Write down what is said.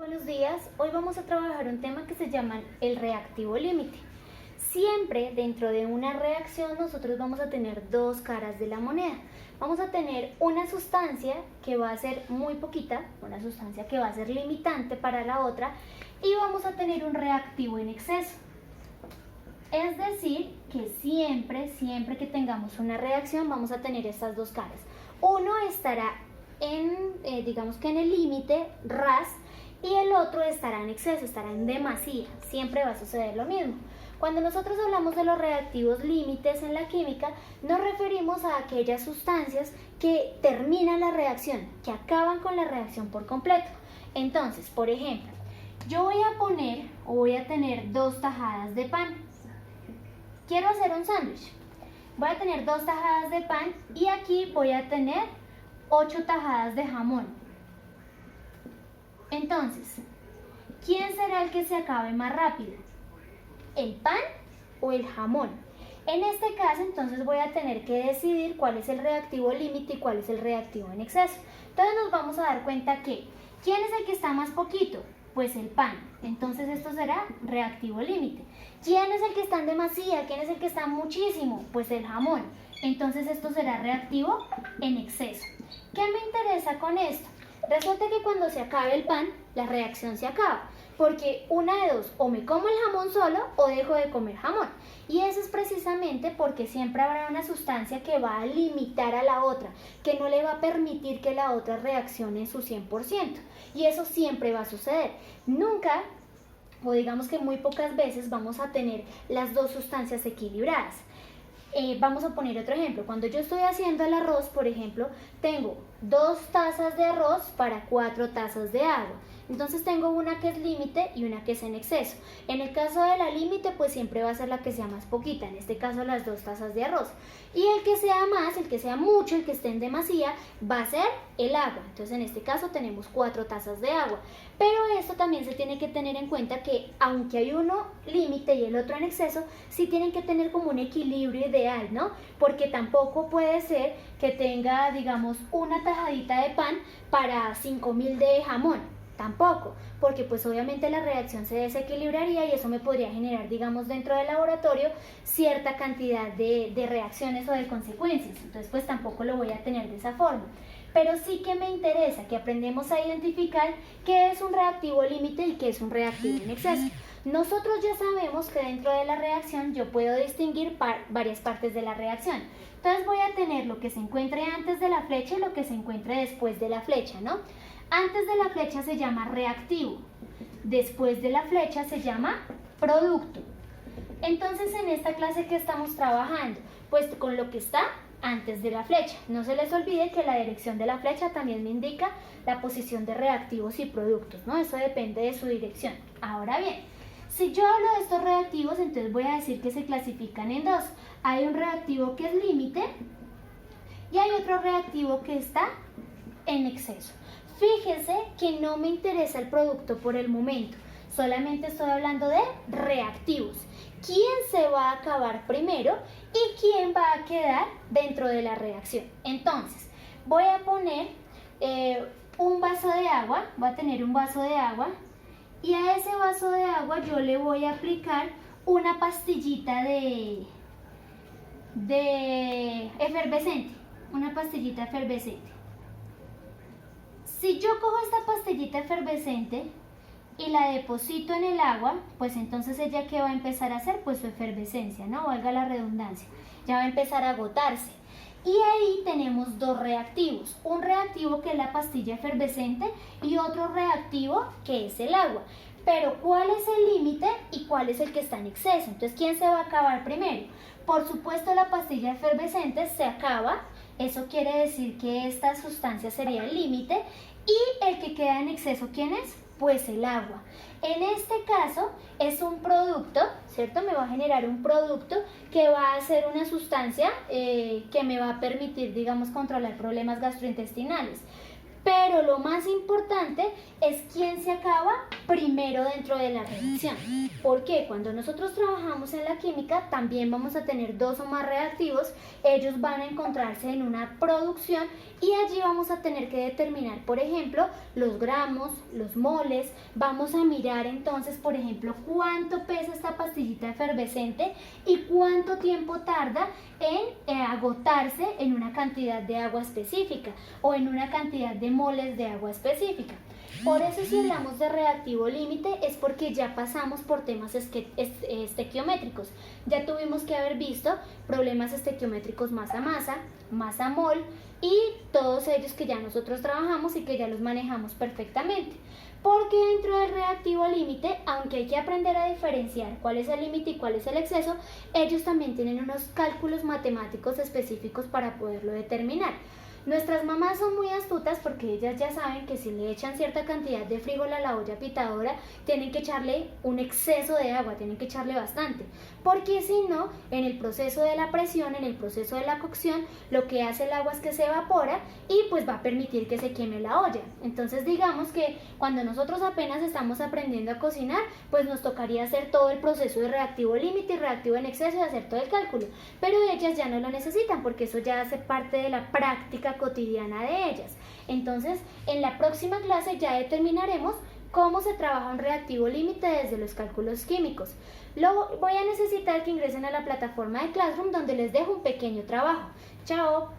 Buenos días, hoy vamos a trabajar un tema que se llama el reactivo límite. Siempre dentro de una reacción nosotros vamos a tener dos caras de la moneda. Vamos a tener una sustancia que va a ser muy poquita, una sustancia que va a ser limitante para la otra, y vamos a tener un reactivo en exceso. Es decir, que siempre que tengamos una reacción vamos a tener estas dos caras. Uno estará digamos que en el límite, ras, y el otro estará en exceso, estará en demasía. Siempre va a suceder lo mismo. Cuando nosotros hablamos de los reactivos límites en la química, nos referimos a aquellas sustancias que terminan la reacción, que acaban con la reacción por completo. Entonces, por ejemplo, yo voy a tener 2 tajadas de pan. Quiero hacer un sándwich. Voy a tener 2 tajadas de pan y aquí voy a tener 8 tajadas de jamón. Entonces, ¿quién será el que se acabe más rápido? ¿El pan o el jamón? En este caso, entonces voy a tener que decidir cuál es el reactivo límite y cuál es el reactivo en exceso. Entonces nos vamos a dar cuenta que, ¿quién es el que está más poquito? Pues el pan. Entonces esto será reactivo límite. ¿Quién es el que está en demasía? ¿Quién es el que está muchísimo? Pues el jamón. Entonces esto será reactivo en exceso. ¿Qué me interesa con esto? Resulta que cuando se acabe el pan, la reacción se acaba, porque una de dos, o me como el jamón solo o dejo de comer jamón. Y eso es precisamente porque siempre habrá una sustancia que va a limitar a la otra, que no le va a permitir que la otra reaccione en su 100%. Y eso siempre va a suceder. Nunca, o digamos que muy pocas veces, vamos a tener las dos sustancias equilibradas. Vamos a poner otro ejemplo. Cuando yo estoy haciendo el arroz, por ejemplo, tengo 2 tazas de arroz para 4 tazas de agua. Entonces tengo una que es límite y una que es en exceso. En el caso de la límite, pues siempre va a ser la que sea más poquita, en este caso las 2 tazas de arroz. Y el que sea más, el que sea mucho, el que esté en demasía, va a ser el agua. Entonces en este caso tenemos 4 tazas de agua. Pero esto también se tiene que tener en cuenta que aunque hay uno límite y el otro en exceso, sí tienen que tener como un equilibrio ideal, ¿no? Porque tampoco puede ser que tenga, digamos, una tajadita de pan para 5.000 de jamón. Tampoco, porque pues obviamente la reacción se desequilibraría y eso me podría generar, digamos, dentro del laboratorio cierta cantidad de reacciones o de consecuencias. Entonces pues tampoco lo voy a tener de esa forma. Pero sí que me interesa que aprendamos a identificar qué es un reactivo límite y qué es un reactivo en exceso. Nosotros ya sabemos que dentro de la reacción yo puedo distinguir varias partes de la reacción. Entonces voy a tener lo que se encuentre antes de la flecha y lo que se encuentre después de la flecha, ¿no? Antes de la flecha se llama reactivo, después de la flecha se llama producto. Entonces en esta clase, ¿qué estamos trabajando? Pues con lo que está antes de la flecha. No se les olvide que la dirección de la flecha también me indica la posición de reactivos y productos, ¿no? Eso depende de su dirección. Ahora bien, si yo hablo de estos reactivos, entonces voy a decir que se clasifican en dos. Hay un reactivo que es límite y hay otro reactivo que está en exceso. Fíjese que no me interesa el producto por el momento, solamente estoy hablando de reactivos. ¿Quién se va a acabar primero y quién va a quedar dentro de la reacción? Entonces, voy a poner un vaso de agua, voy a tener un vaso de agua y a ese vaso de agua yo le voy a aplicar una pastillita de efervescente, una pastillita efervescente. Si yo cojo esta pastillita efervescente y la deposito en el agua, pues entonces ella ¿qué va a empezar a hacer? Pues su efervescencia, ¿no? Valga la redundancia. Ya va a empezar a agotarse. Y ahí tenemos dos reactivos. Un reactivo que es la pastilla efervescente y otro reactivo que es el agua. Pero ¿cuál es el límite y cuál es el que está en exceso? Entonces, ¿quién se va a acabar primero? Por supuesto, la pastilla efervescente se acaba. Eso quiere decir que esta sustancia sería el límite. Y el que queda en exceso, ¿quién es? Pues el agua. En este caso es un producto, ¿cierto? Me va a generar un producto que va a ser una sustancia que me va a permitir, digamos, controlar problemas gastrointestinales. Pero lo más importante es quién se acaba primero dentro de la reacción. Porque cuando nosotros trabajamos en la química también vamos a tener dos o más reactivos, ellos van a encontrarse en una producción y allí vamos a tener que determinar, por ejemplo, los gramos, los moles, vamos a mirar entonces, por ejemplo, cuánto pesa esta pastillita efervescente y cuánto tiempo tarda en agotarse en una cantidad de agua específica o en una cantidad de moles de agua específica. Por eso si hablamos de reactivo límite es porque ya pasamos por temas estequiométricos. Ya tuvimos que haber visto problemas estequiométricos masa-masa, masa-mol y todos ellos que ya nosotros trabajamos y que ya los manejamos perfectamente. Porque dentro del reactivo límite, aunque hay que aprender a diferenciar cuál es el límite y cuál es el exceso, ellos también tienen unos cálculos matemáticos específicos para poderlo determinar. Nuestras mamás son muy astutas porque ellas ya saben que si le echan cierta cantidad de frijol a la olla pitadora, tienen que echarle un exceso de agua, tienen que echarle bastante. Porque si no, en el proceso de la presión, en el proceso de la cocción, lo que hace el agua es que se evapora y pues va a permitir que se queme la olla. Entonces digamos que cuando nosotros apenas estamos aprendiendo a cocinar, pues nos tocaría hacer todo el proceso de reactivo límite y reactivo en exceso y hacer todo el cálculo. Pero ellas ya no lo necesitan porque eso ya hace parte de la práctica cotidiana de ellas. Entonces, en la próxima clase ya determinaremos cómo se trabaja un reactivo límite desde los cálculos químicos. Voy a necesitar que ingresen a la plataforma de Classroom donde les dejo un pequeño trabajo. Chao.